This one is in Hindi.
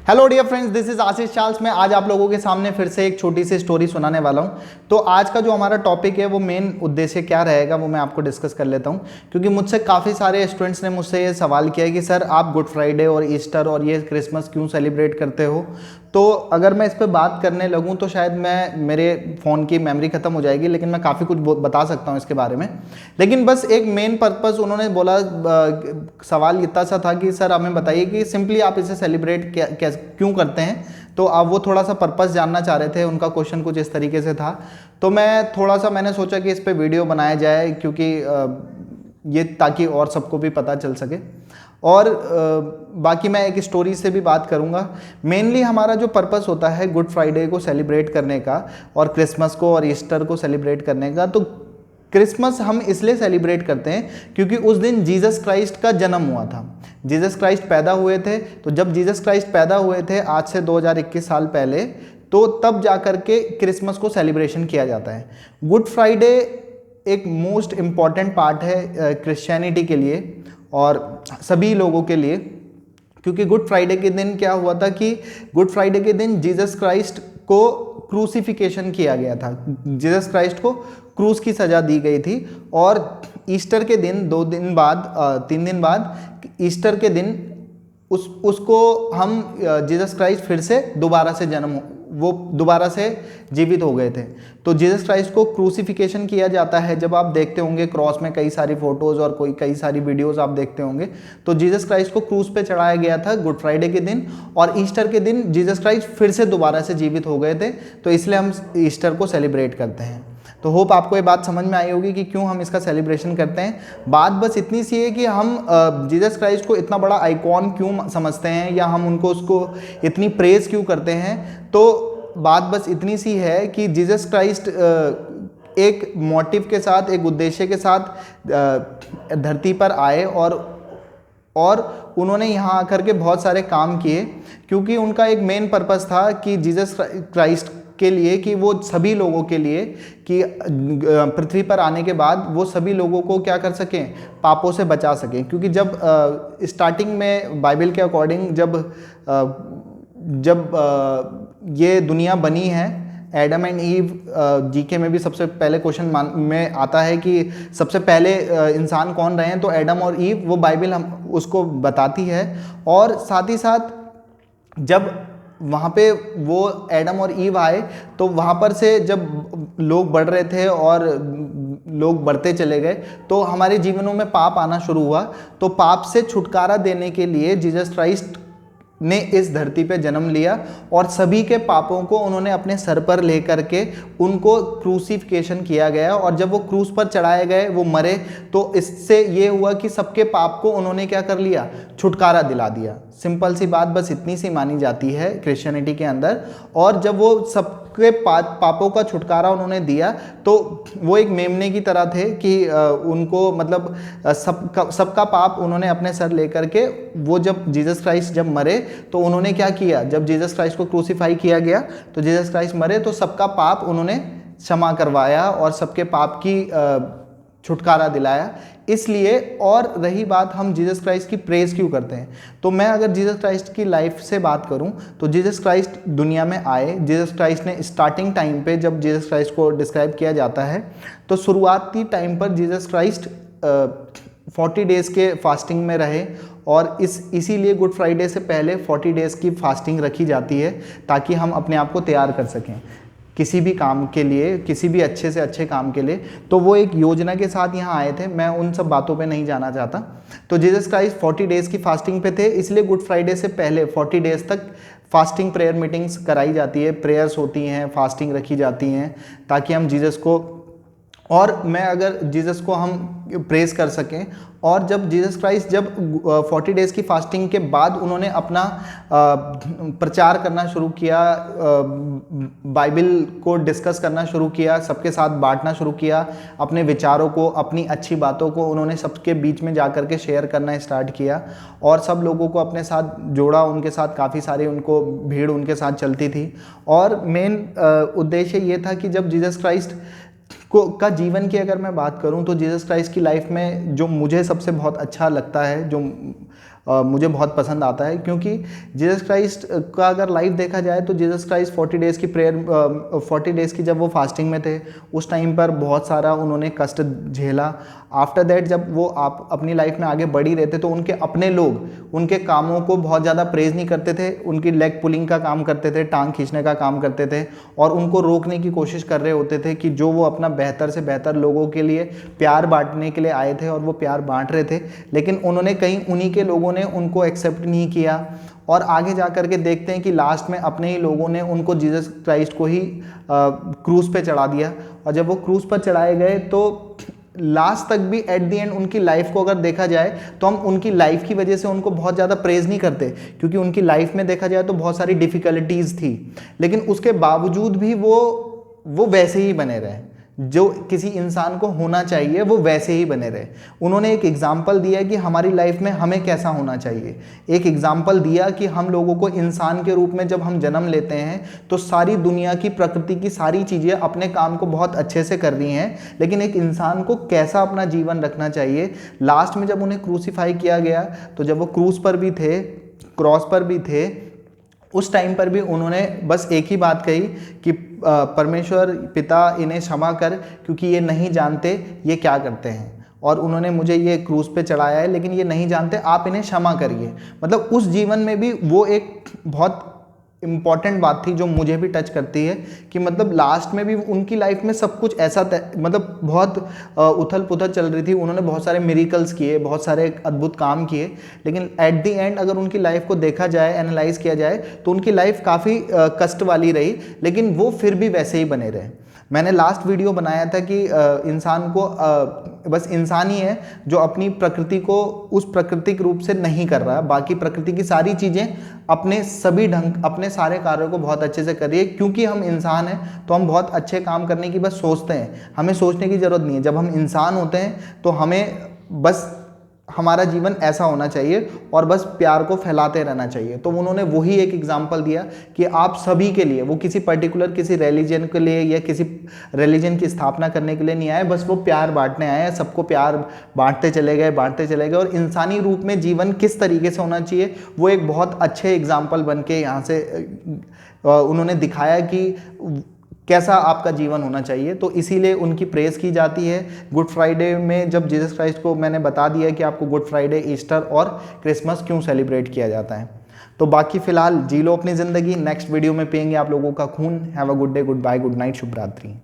Hello dear friends, this is Ashish Charles. मैं आज आप लोगों के सामने फिर से एक छोटी सी स्टोरी सुनाने वाला हूं। तो आज का जो हमारा टॉपिक है वो मेन उद्देश्य क्या रहेगा वो मैं आपको डिस्कस कर लेता हूं, क्योंकि मुझसे काफ़ी सारे स्टूडेंट्स ने मुझसे ये सवाल किया है कि सर आप गुड फ्राइडे और ईस्टर और ये क्रिसमस क्यों सेलिब्रेट करते हो। तो अगर मैं इस पर बात करने लगूँ तो शायद मैं मेरे फ़ोन की मेमोरी ख़त्म हो जाएगी, लेकिन मैं काफ़ी कुछ बता सकता हूँ इसके बारे में। लेकिन बस एक मेन पर्पस उन्होंने बोला, सवाल इतना सा था कि सर हमें बताइए कि सिंपली आप इसे सेलिब्रेट क्यों करते हैं। तो आप वो थोड़ा सा पर्पस जानना चाह रहे थे, उनका क्वेश्चन कुछ इस तरीके से था। तो मैंने सोचा कि इस पे वीडियो बनाया जाए, क्योंकि ये ताकि और सबको भी पता चल सके। और बाकी मैं एक स्टोरी से भी बात करूंगा। मेनली हमारा जो पर्पस होता है गुड फ्राइडे को सेलिब्रेट करने का और क्रिसमस को और ईस्टर को सेलिब्रेट करने का, तो क्रिसमस हम इसलिए सेलिब्रेट करते हैं क्योंकि उस दिन जीसस क्राइस्ट का जन्म हुआ था। जीसस क्राइस्ट पैदा हुए थे। तो जब जीसस क्राइस्ट पैदा हुए थे आज से 2021 साल पहले, तो तब जाकर के क्रिसमस को सेलिब्रेशन किया जाता है। गुड फ्राइडे एक मोस्ट इम्पॉर्टेंट पार्ट है क्रिश्चियनिटी के लिए और सभी लोगों के लिए, क्योंकि गुड फ्राइडे के दिन क्या हुआ था कि गुड फ्राइडे के दिन जीसस क्राइस्ट को क्रूसिफिकेशन किया गया था। जीसस क्राइस्ट को क्रूस की सज़ा दी गई थी। और ईस्टर के दिन 3 दिन बाद ईस्टर के दिन उसको हम जीसस क्राइस्ट फिर से दोबारा से जीवित हो गए थे। तो जीसस क्राइस्ट को क्रूसिफिकेशन किया जाता है। जब आप देखते होंगे क्रॉस में कई सारी फोटोज़ और कई सारी वीडियोज़ आप देखते होंगे, तो जीसस क्राइस्ट को क्रूस पे चढ़ाया गया था गुड फ्राइडे के दिन। और ईस्टर के दिन जीसस क्राइस्ट फिर से दोबारा से जीवित हो गए थे, तो इसलिए हम ईस्टर को सेलिब्रेट करते हैं। तो होप आपको ये बात समझ में आई होगी कि क्यों हम इसका सेलिब्रेशन करते हैं। बात बस इतनी सी है कि हम जीसस क्राइस्ट को इतना बड़ा आइकॉन क्यों समझते हैं, या हम उसको इतनी प्रेज क्यों करते हैं। तो बात बस इतनी सी है कि जीसस क्राइस्ट एक मोटिव के साथ, एक उद्देश्य के साथ धरती पर आए और उन्होंने यहाँ आकर के बहुत सारे काम किए, क्योंकि उनका एक मेन पर्पस था कि जीसस क्राइस्ट के लिए, कि वो सभी लोगों के लिए, कि पृथ्वी पर आने के बाद वो सभी लोगों को क्या कर सकें, पापों से बचा सकें। क्योंकि जब स्टार्टिंग में बाइबल के अकॉर्डिंग जब ये दुनिया बनी है, एडम एंड ईव, जीके में भी सबसे पहले क्वेश्चन में आता है कि सबसे पहले इंसान कौन रहे हैं, तो एडम और ईव, वो बाइबल हम उसको बताती है। और साथ ही साथ जब वहाँ पे वो एडम और ईव आए, तो वहाँ पर से जब लोग बढ़ रहे थे और लोग बढ़ते चले गए, तो हमारे जीवनों में पाप आना शुरू हुआ। तो पाप से छुटकारा देने के लिए जीसस क्राइस्ट ने इस धरती पे जन्म लिया और सभी के पापों को उन्होंने अपने सर पर लेकर के उनको क्रूसिफिकेशन किया गया। और जब वो क्रूस पर चढ़ाए गए, वो मरे, तो इससे ये हुआ कि सबके पाप को उन्होंने क्या कर लिया, छुटकारा दिला दिया। सिंपल सी बात बस इतनी सी मानी जाती है क्रिश्चियनिटी के अंदर। और जब वो सबके पापों का छुटकारा उन्होंने दिया, तो वो एक मेमने की तरह थे कि उनको मतलब सबका पाप उन्होंने अपने सर लेकर के, वो जब जीसस क्राइस्ट जब मरे, तो उन्होंने क्या किया, जब जीसस क्राइस्ट को क्रूसीफाई किया गया, तो जीसस क्राइस्ट मरे, तो सबका पाप उन्होंने क्षमा करवाया और सबके पाप की छुटकारा दिलाया। इसलिए, और रही बात हम जीसस क्राइस्ट की प्रेज क्यों करते हैं, तो मैं अगर जीसस क्राइस्ट की लाइफ से बात करूं, तो जीसस क्राइस्ट दुनिया में आए। जीसस क्राइस्ट ने स्टार्टिंग टाइम पे, जब जीसस क्राइस्ट को डिस्क्राइब किया जाता है, तो शुरुआती टाइम पर जीसस क्राइस्ट 40 डेज़ के फास्टिंग में रहे। और इसीलिए गुड फ्राइडे से पहले 40 डेज़ की फास्टिंग रखी जाती है, ताकि हम अपने आप को तैयार कर सकें किसी भी काम के लिए, किसी भी अच्छे से अच्छे काम के लिए। तो वो एक योजना के साथ यहाँ आए थे। मैं उन सब बातों पे नहीं जाना चाहता। तो जीसस क्राइस्ट 40 डेज़ की फास्टिंग पे थे, इसलिए गुड फ्राइडे से पहले 40 डेज़ तक फास्टिंग प्रेयर मीटिंग्स कराई जाती है, प्रेयर्स होती हैं, फास्टिंग रखी जाती हैं, ताकि हम जीसस को, और मैं अगर जीसस को हम प्रेज कर सकें। और जब जीसस क्राइस्ट जब 40 डेज़ की फास्टिंग के बाद उन्होंने अपना प्रचार करना शुरू किया, बाइबल को डिस्कस करना शुरू किया, सबके साथ बांटना शुरू किया, अपने विचारों को, अपनी अच्छी बातों को उन्होंने सबके बीच में जा कर के शेयर करना स्टार्ट किया, और सब लोगों को अपने साथ जोड़ा। उनके साथ काफ़ी सारी भीड़ उनके साथ चलती थी। और मेन उद्देश्य ये था कि जब जीसस क्राइस्ट का जीवन की अगर मैं बात करूं, तो जीसस क्राइस्ट की लाइफ में जो मुझे सबसे बहुत अच्छा लगता है, जो मुझे बहुत पसंद आता है, क्योंकि जीसस क्राइस्ट का अगर लाइफ देखा जाए तो जीसस क्राइस्ट 40 डेज़ की प्रेयर 40 डेज़ की जब वो फास्टिंग में थे उस टाइम पर बहुत सारा उन्होंने कष्ट झेला। आफ्टर दैट जब वो आप अपनी लाइफ में आगे बढ़ ही रहे थे तो उनके अपने लोग उनके कामों को बहुत ज़्यादा प्रेज नहीं करते थे, उनकी लेग पुलिंग का काम करते थे, टांग खींचने का काम करते थे और उनको रोकने की कोशिश कर रहे होते थे कि जो वो अपना बेहतर से बेहतर लोगों के लिए प्यार बांटने के लिए आए थे और वो प्यार बांट रहे थे, लेकिन उन्होंने कहीं उन्हीं के लोगों ने उनको एक्सेप्ट नहीं किया और आगे जा कर के देखते हैं कि लास्ट में अपने ही लोगों ने उनको जीसस क्राइस्ट को ही क्रूज पे चढ़ा दिया। और जब वो क्रूज पर चढ़ाए गए तो लास्ट तक भी एट द एंड उनकी लाइफ को अगर देखा जाए तो हम उनकी लाइफ की वजह से उनको बहुत ज़्यादा प्रेज नहीं करते, क्योंकि उनकी लाइफ में देखा जाए तो बहुत सारी डिफ़िकल्टीज़ थी, लेकिन उसके बावजूद भी वो वैसे ही बने रहे जो किसी इंसान को होना चाहिए, वो वैसे ही बने रहे। उन्होंने एक एग्जाम्पल दिया कि हमारी लाइफ में हमें कैसा होना चाहिए, एक एग्जाम्पल दिया कि हम लोगों को इंसान के रूप में जब हम जन्म लेते हैं तो सारी दुनिया की प्रकृति की सारी चीज़ें अपने काम को बहुत अच्छे से कर रही हैं, लेकिन एक इंसान को कैसा अपना जीवन रखना चाहिए। लास्ट में जब उन्हें क्रूसीफाई किया गया तो जब वो क्रूस पर भी थे, क्रॉस पर भी थे, उस टाइम पर भी उन्होंने बस एक ही बात कही कि परमेश्वर पिता इन्हें क्षमा कर, क्योंकि ये नहीं जानते ये क्या करते हैं, और उन्होंने मुझे ये क्रूज पे चढ़ाया है लेकिन ये नहीं जानते, आप इन्हें क्षमा करिए। मतलब उस जीवन में भी वो एक बहुत इम्पॉर्टेंट बात थी जो मुझे भी टच करती है कि मतलब लास्ट में भी उनकी लाइफ में सब कुछ ऐसा मतलब बहुत उथल पुथल चल रही थी, उन्होंने बहुत सारे मिरेकल्स किए, बहुत सारे अद्भुत काम किए, लेकिन एट द एंड अगर उनकी लाइफ को देखा जाए, एनालाइज किया जाए तो उनकी लाइफ काफ़ी कष्ट वाली रही, लेकिन वो फिर भी वैसे ही बने रहे। मैंने लास्ट वीडियो बनाया था कि इंसान को बस इंसान ही है जो अपनी प्रकृति को उस प्राकृतिक रूप से नहीं कर रहा है, बाकी प्रकृति की सारी चीज़ें अपने सभी ढंग अपने सारे कार्यों को बहुत अच्छे से कर रही है। क्योंकि हम इंसान हैं तो हम बहुत अच्छे काम करने की बस सोचते हैं, हमें सोचने की ज़रूरत नहीं है। जब हम इंसान होते हैं तो हमें बस हमारा जीवन ऐसा होना चाहिए और बस प्यार को फैलाते रहना चाहिए। तो उन्होंने वही एक एग्जाम्पल दिया कि आप सभी के लिए, वो किसी पर्टिकुलर किसी रिलीजन के लिए या किसी रिलीजन की स्थापना करने के लिए नहीं आए, बस वो प्यार बांटने आए, सबको प्यार बांटते चले गए और इंसानी रूप में जीवन किस तरीके से होना चाहिए वो एक बहुत अच्छे एग्जाम्पल बन के यहाँ से उन्होंने दिखाया कि कैसा आपका जीवन होना चाहिए। तो इसीलिए उनकी प्रेज़ की जाती है। गुड फ्राइडे में जब जीसस क्राइस्ट को मैंने बता दिया कि आपको गुड फ्राइडे, ईस्टर और क्रिसमस क्यों सेलिब्रेट किया जाता है। तो बाकी फ़िलहाल जी लो अपनी ज़िंदगी, नेक्स्ट वीडियो में पिएंगे आप लोगों का खून। Have a good day, goodbye, good night, शुभ रात्रि।